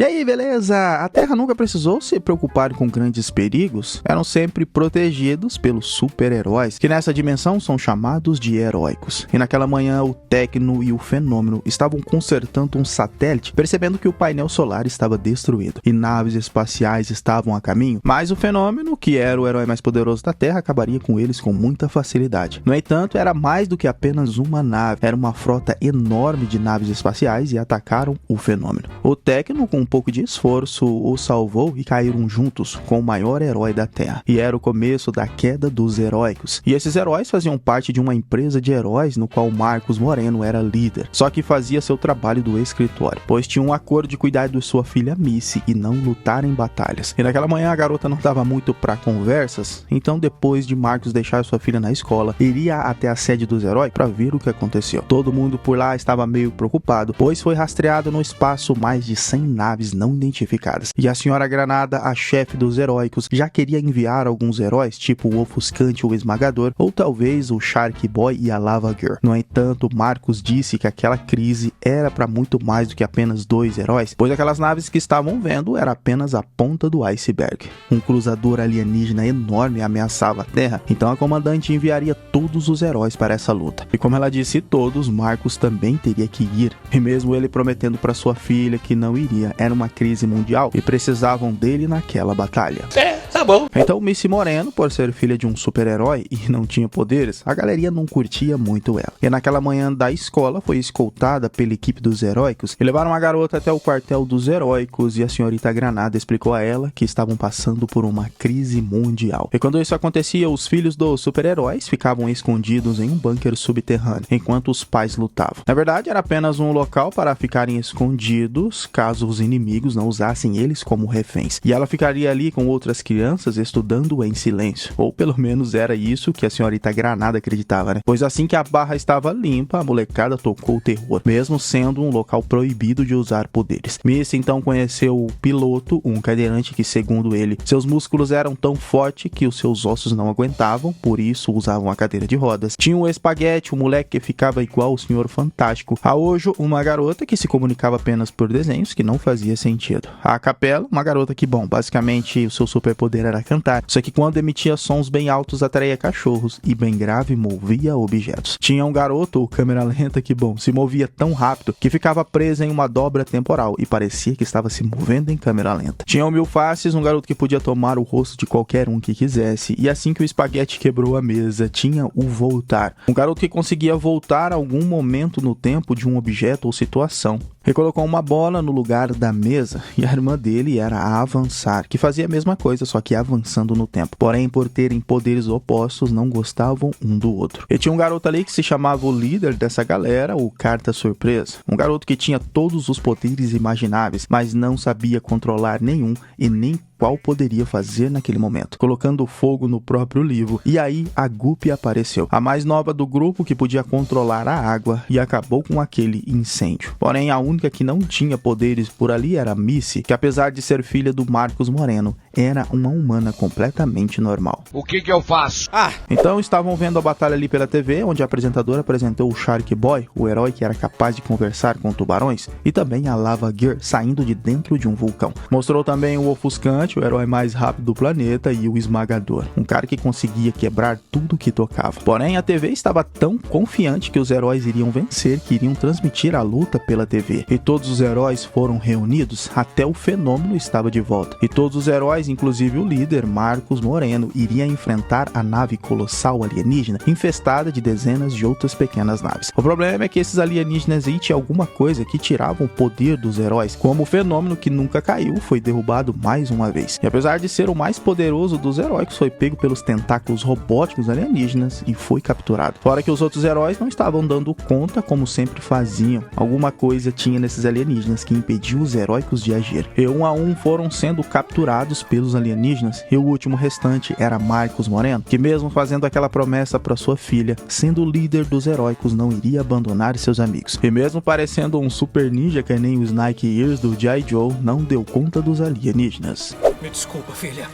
E aí, beleza? A Terra nunca precisou se preocupar com grandes perigos. Eram sempre protegidos pelos super-heróis, que nessa dimensão são chamados de heróicos. E naquela manhã, o Tecno e o Fenômeno estavam consertando um satélite, percebendo que o painel solar estava destruído e naves espaciais estavam a caminho. Mas o Fenômeno, que era o herói mais poderoso da Terra, acabaria com eles com muita facilidade. No entanto, era mais do que apenas uma nave. Era uma frota enorme de naves espaciais e atacaram o Fenômeno. O Tecno, com um pouco de esforço, o salvou e caíram juntos com o maior herói da Terra. E era o começo da queda dos heróicos. E esses heróis faziam parte de uma empresa de heróis no qual Marcos Moreno era líder. Só que fazia seu trabalho do escritório, pois tinha um acordo de cuidar de sua filha Missy e não lutar em batalhas. E naquela manhã a garota não estava muito para conversas, então depois de Marcos deixar sua filha na escola, iria até a sede dos heróis para ver o que aconteceu. Todo mundo por lá estava meio preocupado, pois foi rastreado no espaço mais de 100 naves não identificadas. E a senhora Granada, a chefe dos heróicos, já queria enviar alguns heróis, tipo o Ofuscante ou o Esmagador, ou talvez o Shark Boy e a Lava Girl. No entanto, Marcos disse que aquela crise era para muito mais do que apenas 2 heróis, pois aquelas naves que estavam vendo era apenas a ponta do iceberg. Um cruzador alienígena enorme ameaçava a Terra, então a comandante enviaria todos os heróis para essa luta. E como ela disse todos, Marcos também teria que ir. E mesmo ele prometendo para sua filha que não iria, era uma crise mundial e precisavam dele naquela batalha. Tá bom. Então Missy Moreno, por ser filha de um super-herói e não tinha poderes, a galeria não curtia muito ela. E naquela manhã da escola foi escoltada pela equipe dos heróicos e levaram a garota até o quartel dos heróicos e a senhorita Granada explicou a ela que estavam passando por uma crise mundial. E quando isso acontecia, os filhos dos super-heróis ficavam escondidos em um bunker subterrâneo, enquanto os pais lutavam. Na verdade, era apenas um local para ficarem escondidos, caso os inimigos não usassem eles como reféns. E ela ficaria ali com outras crianças estudando em silêncio. Ou pelo menos era isso que a senhorita Granada acreditava, né? Pois assim que a barra estava limpa, a molecada tocou o terror, mesmo sendo um local proibido de usar poderes. Missy então conheceu o piloto, um cadeirante que, segundo ele, seus músculos eram tão fortes que os seus ossos não aguentavam, por isso usavam a cadeira de rodas. Tinha o Espaguete, um moleque que ficava igual o Senhor Fantástico. A Ojo, uma garota que se comunicava apenas por desenhos, que não fazia sentido. A Capela, uma garota que, bom, basicamente o seu superpoder era cantar, só que quando emitia sons bem altos atraía cachorros e bem grave movia objetos. Tinha um garoto, o câmera lenta, que, bom, se movia tão rápido que ficava preso em uma dobra temporal e parecia que estava se movendo em câmera lenta. Tinha o Mil Faces, um garoto que podia tomar o rosto de qualquer um que quisesse, e assim que o Espaguete quebrou a mesa, tinha o Voltar, um garoto que conseguia voltar a algum momento no tempo de um objeto ou situação. Ele colocou uma bola no lugar da mesa e a irmã dele era a Avançar, que fazia a mesma coisa, só que avançando no tempo. Porém, por terem poderes opostos, não gostavam um do outro. E tinha um garoto ali que se chamava o líder dessa galera, o Carta Surpresa. Um garoto que tinha todos os poderes imagináveis, mas não sabia controlar nenhum e nem qual poderia fazer naquele momento, colocando fogo no próprio livro. E aí a Guppy apareceu, a mais nova do grupo que podia controlar a água e acabou com aquele incêndio. Porém, a única que não tinha poderes por ali era a Missy, que apesar de ser filha do Marcos Moreno, era uma humana completamente normal. O que eu faço? Então estavam vendo a batalha ali pela TV, onde a apresentadora apresentou o Shark Boy, o herói que era capaz de conversar com tubarões, e também a Lava Girl saindo de dentro de um vulcão. Mostrou também o Ofuscante, o herói mais rápido do planeta, e o Esmagador, um cara que conseguia quebrar tudo que tocava. Porém, a TV estava tão confiante que os heróis iriam vencer, que iriam transmitir a luta pela TV. E todos os heróis foram reunidos, até o Fenômeno estava de volta. E todos os heróis, inclusive o líder, Marcos Moreno, iria enfrentar a nave colossal alienígena, infestada de dezenas de outras pequenas naves. O problema é que esses alienígenas aí tinham alguma coisa que tirava o poder dos heróis, como o Fenômeno, que nunca caiu, foi derrubado mais uma vez. E apesar de ser o mais poderoso dos heróis, foi pego pelos tentáculos robóticos alienígenas e foi capturado. Fora que os outros heróis não estavam dando conta como sempre faziam. Alguma coisa tinha nesses alienígenas que impediu os heróicos de agir. E um a um foram sendo capturados pelos alienígenas, e o último restante era Marcos Moreno, que mesmo fazendo aquela promessa para sua filha, sendo o líder dos heróicos, não iria abandonar seus amigos. E mesmo parecendo um super ninja que nem o Snake Ears do G.I. Joe, não deu conta dos alienígenas. Me desculpa, filha.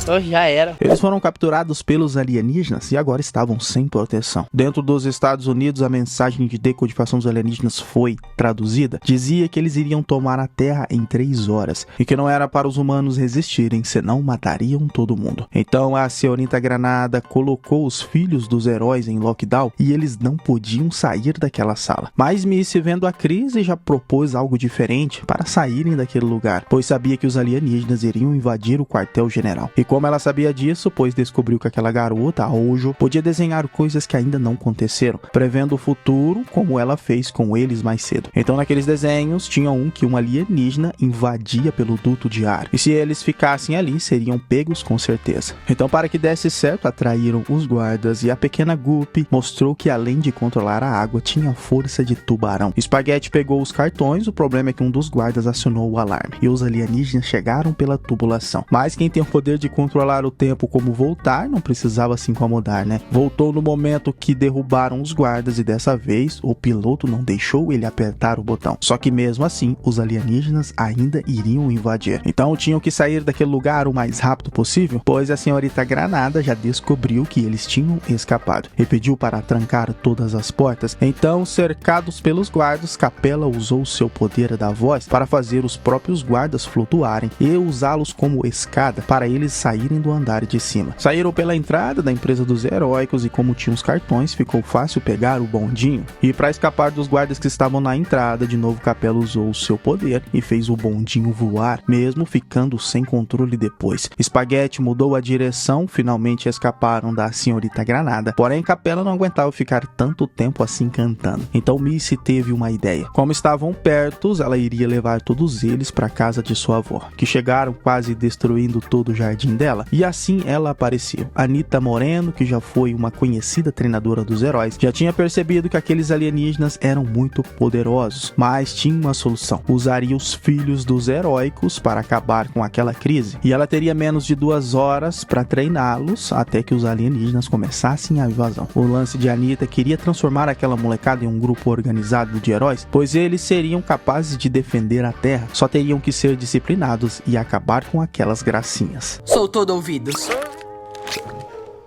Oh, já era. Eles foram capturados pelos alienígenas e agora estavam sem proteção. Dentro dos Estados Unidos, a mensagem de decodificação dos alienígenas foi traduzida. Dizia que eles iriam tomar a Terra em 3 horas e que não era para os humanos resistirem, senão matariam todo mundo. Então a senhorita Granada colocou os filhos dos heróis em lockdown e eles não podiam sair daquela sala. Mas Missy, vendo a crise, já propôs algo diferente para saírem daquele lugar, pois sabia que os alienígenas iriam invadir o quartel-general. E como ela sabia disso, pois descobriu que aquela garota, a Ojo, podia desenhar coisas que ainda não aconteceram, prevendo o futuro como ela fez com eles mais cedo. Então naqueles desenhos tinha um que um alienígena invadia pelo duto de ar, e se eles ficassem ali, seriam pegos com certeza. Então, para que desse certo, atraíram os guardas e a pequena Guppy mostrou que além de controlar a água, tinha força de tubarão. Spaghetti pegou os cartões, o problema é que um dos guardas acionou o alarme e os alienígenas chegaram pela tubulação. Mas quem tem o poder de controlar o tempo como voltar, não precisava se incomodar, né? Voltou no momento que derrubaram os guardas e dessa vez o piloto não deixou ele apertar o botão. Só que mesmo assim, os alienígenas ainda iriam invadir. Então tinham que sair daquele lugar o mais rápido possível, pois a senhorita Granada já descobriu que eles tinham escapado e pediu para trancar todas as portas. Então, cercados pelos guardas, Capela usou seu poder da voz para fazer os próprios guardas flutuarem e usá-los como escada para eles saírem do andar de cima. Saíram pela entrada da empresa dos heróicos e como tinham os cartões, ficou fácil pegar o bondinho. E para escapar dos guardas que estavam na entrada, de novo Capela usou o seu poder e fez o bondinho voar, mesmo ficando sem controle depois. Spaghetti mudou a direção, finalmente escaparam da senhorita Granada, porém Capela não aguentava ficar tanto tempo assim cantando. Então Missy teve uma ideia. Como estavam perto, ela iria levar todos eles para casa de sua avó, que chegaram quase destruindo todo o jardim dela, e assim ela apareceu. Anita Moreno, que já foi uma conhecida treinadora dos heróis, já tinha percebido que aqueles alienígenas eram muito poderosos, mas tinha uma solução. Usaria os filhos dos heróicos para acabar com aquela crise, e ela teria menos de 2 horas para treiná-los até que os alienígenas começassem a invasão. O lance de Anita queria transformar aquela molecada em um grupo organizado de heróis, pois eles seriam capazes de defender a Terra, só teriam que ser disciplinados e acabar com aquelas gracinhas. Sou todo ouvidos.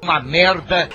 Uma merda.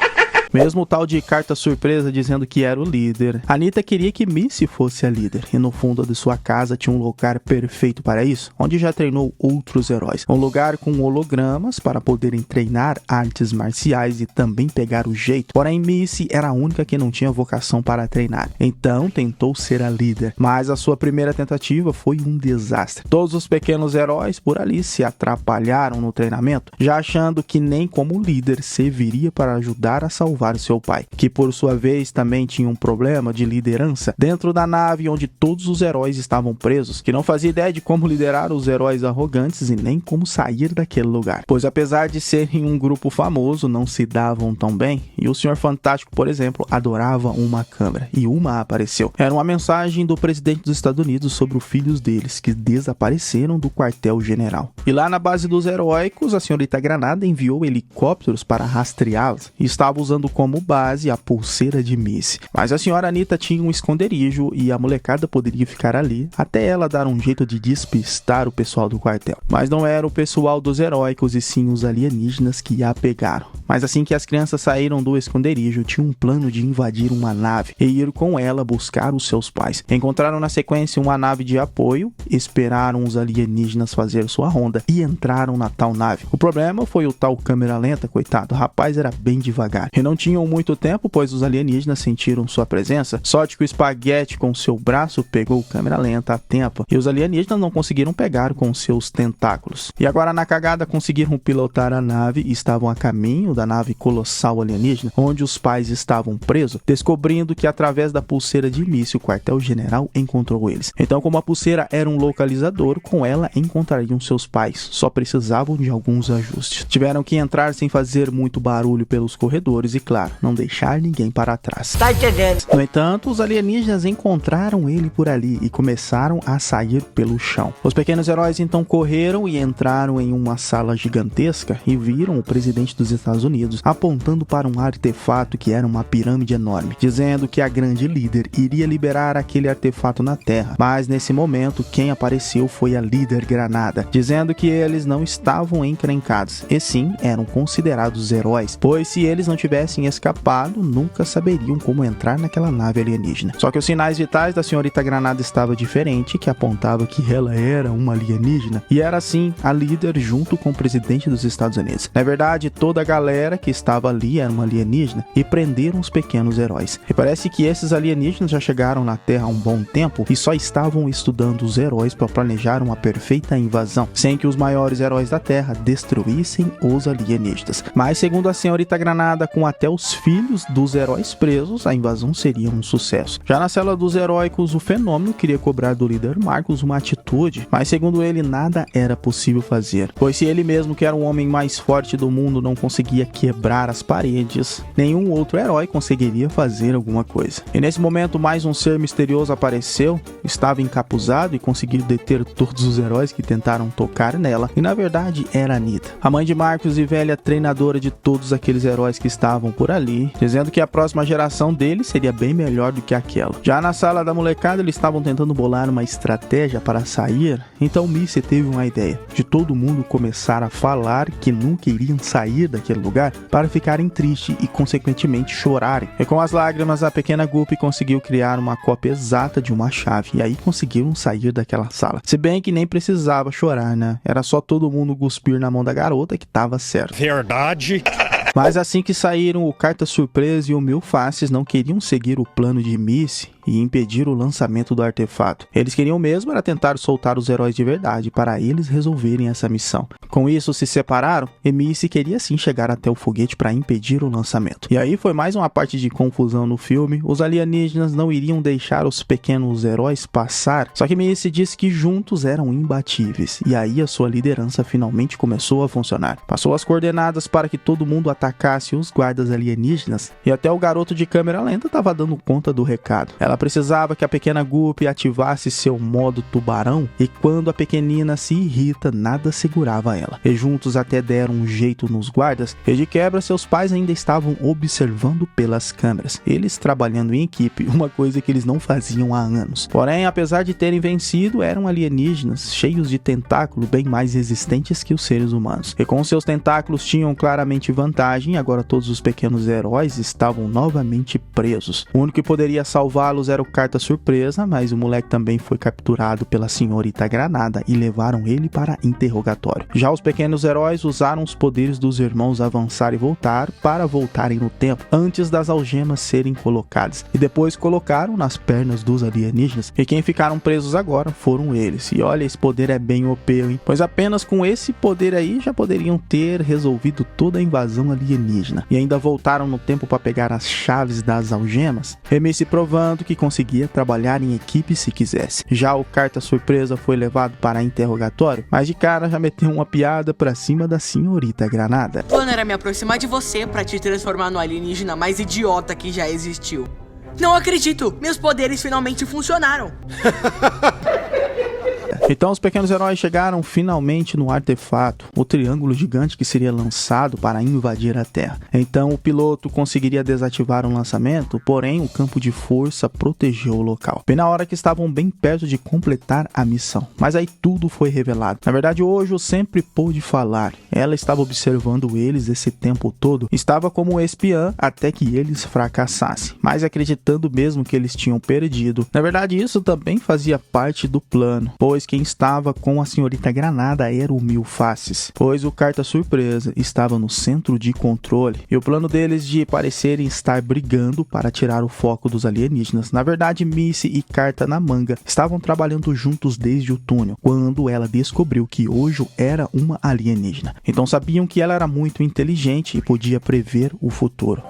Mesmo o tal de carta surpresa dizendo que era o líder, Anita queria que Missy fosse a líder, e no fundo de sua casa tinha um lugar perfeito para isso, onde já treinou outros heróis. Um lugar com hologramas para poderem treinar artes marciais e também pegar o jeito. Porém, Missy era a única que não tinha vocação para treinar, então tentou ser a líder, mas a sua primeira tentativa foi um desastre. Todos os pequenos heróis por ali se atrapalharam no treinamento, já achando que nem como líder serviria para ajudar a salvar seu pai, que por sua vez também tinha um problema de liderança dentro da nave onde todos os heróis estavam presos, que não fazia ideia de como liderar os heróis arrogantes e nem como sair daquele lugar, pois apesar de serem um grupo famoso, não se davam tão bem, e o Senhor Fantástico, por exemplo, adorava uma câmera, e uma apareceu. Era uma mensagem do presidente dos Estados Unidos sobre os filhos deles, que desapareceram do quartel-general. E lá na base dos heróicos, a senhorita Granada enviou helicópteros para rastreá-los, e estava usando como base a pulseira de Missy. Mas a senhora Anita tinha um esconderijo e a molecada poderia ficar ali até ela dar um jeito de despistar o pessoal do quartel. Mas não era o pessoal dos heróicos e sim os alienígenas que a pegaram. Mas assim que as crianças saíram do esconderijo, tinha um plano de invadir uma nave e ir com ela buscar os seus pais. Encontraram na sequência uma nave de apoio, esperaram os alienígenas fazer sua ronda e entraram na tal nave. O problema foi o tal câmera lenta, coitado, o rapaz era bem devagar e não tinham muito tempo, pois os alienígenas sentiram sua presença. Sorte que o Spaghetti com seu braço pegou câmera lenta a tempo e os alienígenas não conseguiram pegar com seus tentáculos. E agora na cagada conseguiram pilotar a nave e estavam a caminho da nave colossal alienígena, onde os pais estavam presos, descobrindo que através da pulseira de Missy o quartel-general encontrou eles. Então, como a pulseira era um localizador, com ela encontrariam seus pais, só precisavam de alguns ajustes. Tiveram que entrar sem fazer muito barulho pelos corredores e claro, não deixar ninguém para trás. Tá entendendo? No entanto, os alienígenas encontraram ele por ali e começaram a sair pelo chão. Os pequenos heróis então correram e entraram em uma sala gigantesca e viram o presidente dos Estados Unidos apontando para um artefato que era uma pirâmide enorme, dizendo que a grande líder iria liberar aquele artefato na Terra. Mas nesse momento, quem apareceu foi a líder Granada, dizendo que eles não estavam encrencados, e sim eram considerados heróis, pois se eles não tivessem escapado, nunca saberiam como entrar naquela nave alienígena. Só que os sinais vitais da senhorita Granada estavam diferentes, que apontava que ela era uma alienígena, e era assim a líder junto com o presidente dos Estados Unidos. Na verdade, toda a galera que estava ali era uma alienígena e prenderam os pequenos heróis. E parece que esses alienígenas já chegaram na Terra há um bom tempo e só estavam estudando os heróis para planejar uma perfeita invasão, sem que os maiores heróis da Terra destruíssem os alienígenas. Mas segundo a senhorita Granada, com até os filhos dos heróis presos, a invasão seria um sucesso. Já na cela dos heróicos, o Fenômeno queria cobrar do líder Marcos uma atitude, mas segundo ele nada era possível fazer, pois se ele mesmo, que era o homem mais forte do mundo, não conseguia quebrar as paredes, nenhum outro herói conseguiria fazer alguma coisa. E nesse momento mais um ser misterioso apareceu, estava encapuzado e conseguiu deter todos os heróis que tentaram tocar nela, e na verdade era Anita, a mãe de Marcos e velha treinadora de todos aqueles heróis que estavam por ali, dizendo que a próxima geração deles seria bem melhor do que aquela. Já na sala da molecada, eles estavam tentando bolar uma estratégia para sair, então Missy teve uma ideia, de todo mundo começar a falar que nunca iriam sair daquele lugar para ficarem tristes e consequentemente chorarem. E com as lágrimas, a pequena Guppy conseguiu criar uma cópia exata de uma chave, e aí conseguiram sair daquela sala. Se bem que nem precisava chorar, né? Era só todo mundo cuspir na mão da garota que tava certo. Verdade. Mas assim que saíram, o Carta Surpresa e o Mil Faces não queriam seguir o plano de Missy e impedir o lançamento do artefato. Eles queriam mesmo era tentar soltar os heróis de verdade para eles resolverem essa missão. Com isso, se separaram e Missy queria sim chegar até o foguete para impedir o lançamento. E aí foi mais uma parte de confusão no filme. Os alienígenas não iriam deixar os pequenos heróis passar, só que Missy disse que juntos eram imbatíveis. E aí a sua liderança finalmente começou a funcionar. Passou as coordenadas para que todo mundo atacasse os guardas alienígenas e até o garoto de câmera lenta estava dando conta do recado. Ela precisava que a pequena Guppy ativasse seu modo tubarão, e quando a pequenina se irrita, nada segurava ela. E juntos até deram um jeito nos guardas, e de quebra seus pais ainda estavam observando pelas câmeras, eles trabalhando em equipe, uma coisa que eles não faziam há anos. Porém, apesar de terem vencido, eram alienígenas cheios de tentáculos bem mais resistentes que os seres humanos. E com seus tentáculos tinham claramente vantagem, e agora todos os pequenos heróis estavam novamente presos. O único que poderia salvá-los era o Carta Surpresa, mas o moleque também foi capturado pela senhorita Granada e levaram ele para interrogatório. Já os pequenos heróis usaram os poderes dos irmãos avançar e voltar para voltarem no tempo, antes das algemas serem colocadas, e depois colocaram nas pernas dos alienígenas, e quem ficaram presos agora foram eles. E olha, esse poder é bem OP, hein? Pois apenas com esse poder aí já poderiam ter resolvido toda a invasão alienígena, e ainda voltaram no tempo para pegar as chaves das algemas, se provando que conseguia trabalhar em equipe se quisesse. Já o Carta Surpresa foi levado para interrogatório, mas de cara já meteu uma piada pra cima da senhorita Granada. O plano era me aproximar de você pra te transformar no alienígena mais idiota que já existiu. Não acredito! Meus poderes finalmente funcionaram! Então os pequenos heróis chegaram finalmente no artefato, o triângulo gigante que seria lançado para invadir a Terra. Então o piloto conseguiria desativar o lançamento, porém o campo de força protegeu o local, bem na hora que estavam bem perto de completar a missão. Mas aí tudo foi revelado. Na verdade, Ojo sempre pôde falar. Ela estava observando eles esse tempo todo, estava como espiã até que eles fracassassem, mas acreditando mesmo que eles tinham perdido. Na verdade, isso também fazia parte do plano, pois quem estava com a senhorita Granada era o Mil Faces, pois o Carta Surpresa estava no centro de controle, e o plano deles de parecerem estar brigando para tirar o foco dos alienígenas. Na verdade, Missy e Carta na manga estavam trabalhando juntos desde o túnel, quando ela descobriu que Ojo era uma alienígena. Então sabiam que ela era muito inteligente e podia prever o futuro.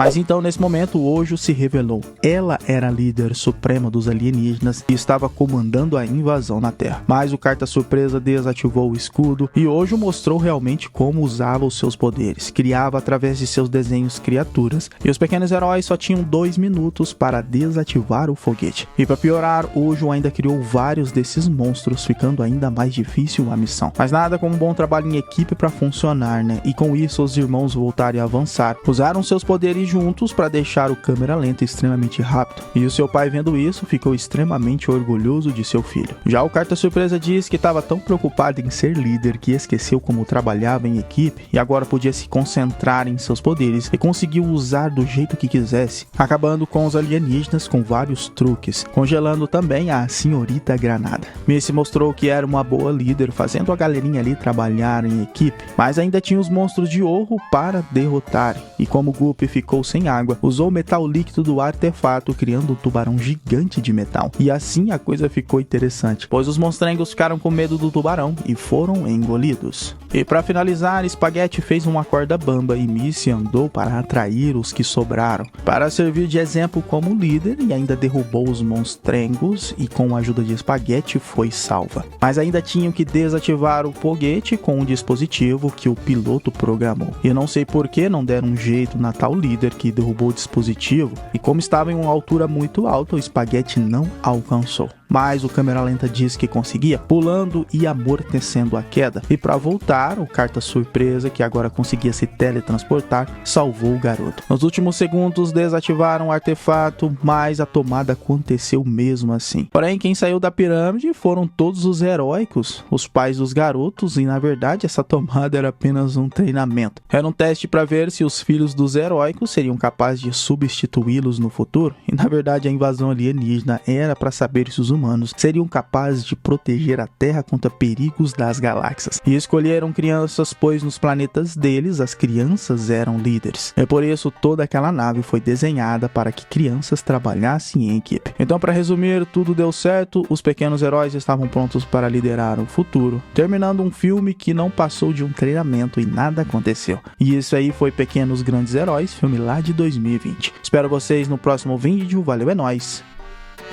Mas então, nesse momento, Ojo se revelou. Ela era a líder suprema dos alienígenas e estava comandando a invasão na Terra. Mas o Carta Surpresa desativou o escudo e Ojo mostrou realmente como usava os seus poderes. Criava através de seus desenhos criaturas e os pequenos heróis só tinham 2 minutos para desativar o foguete. E para piorar, Ojo ainda criou vários desses monstros, ficando ainda mais difícil a missão. Mas nada como um bom trabalho em equipe para funcionar, né? E com isso os irmãos voltarem a avançar. Usaram seus poderes juntos para deixar o câmera lenta extremamente rápido. E o seu pai, vendo isso, ficou extremamente orgulhoso de seu filho. Já o Carta Surpresa diz que estava tão preocupado em ser líder que esqueceu como trabalhava em equipe e agora podia se concentrar em seus poderes e conseguiu usar do jeito que quisesse, acabando com os alienígenas com vários truques, congelando também a Senhorita Granada. Missy mostrou que era uma boa líder, fazendo a galerinha ali trabalhar em equipe, mas ainda tinha os monstros de ouro para derrotar. E como Goop ficou sem água, usou o metal líquido do artefato, criando um tubarão gigante de metal. E assim a coisa ficou interessante, pois os monstrengos ficaram com medo do tubarão e foram engolidos. E para finalizar, Spaghetti fez uma corda bamba e Missy andou para atrair os que sobraram, para servir de exemplo como líder, e ainda derrubou os monstrengos e com a ajuda de Spaghetti foi salva. Mas ainda tinham que desativar o foguete com um dispositivo que o piloto programou. E eu não sei por que não deram um jeito na tal líder que derrubou o dispositivo, e como estava em uma altura muito alta, o Spaghetti não alcançou. Mas o câmera lenta diz que conseguia, pulando e amortecendo a queda. E para voltar, o Carta Surpresa, que agora conseguia se teletransportar, salvou o garoto. Nos últimos segundos desativaram o artefato, mas a tomada aconteceu mesmo assim. Porém, quem saiu da pirâmide foram todos os heróicos, os pais dos garotos, e na verdade essa tomada era apenas um treinamento. Era um teste para ver se os filhos dos heróicos seriam capazes de substituí-los no futuro, e na verdade a invasão alienígena era para saber se os humanos seriam capazes de proteger a Terra contra perigos das galáxias. E escolheram crianças, pois nos planetas deles as crianças eram líderes. É por isso toda aquela nave foi desenhada para que crianças trabalhassem em equipe. Então, para resumir, tudo deu certo, os pequenos heróis estavam prontos para liderar o futuro, terminando um filme que não passou de um treinamento e nada aconteceu. E isso aí foi Pequenos Grandes Heróis, filme lá de 2020. Espero vocês no próximo vídeo, valeu, é nóis,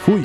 fui!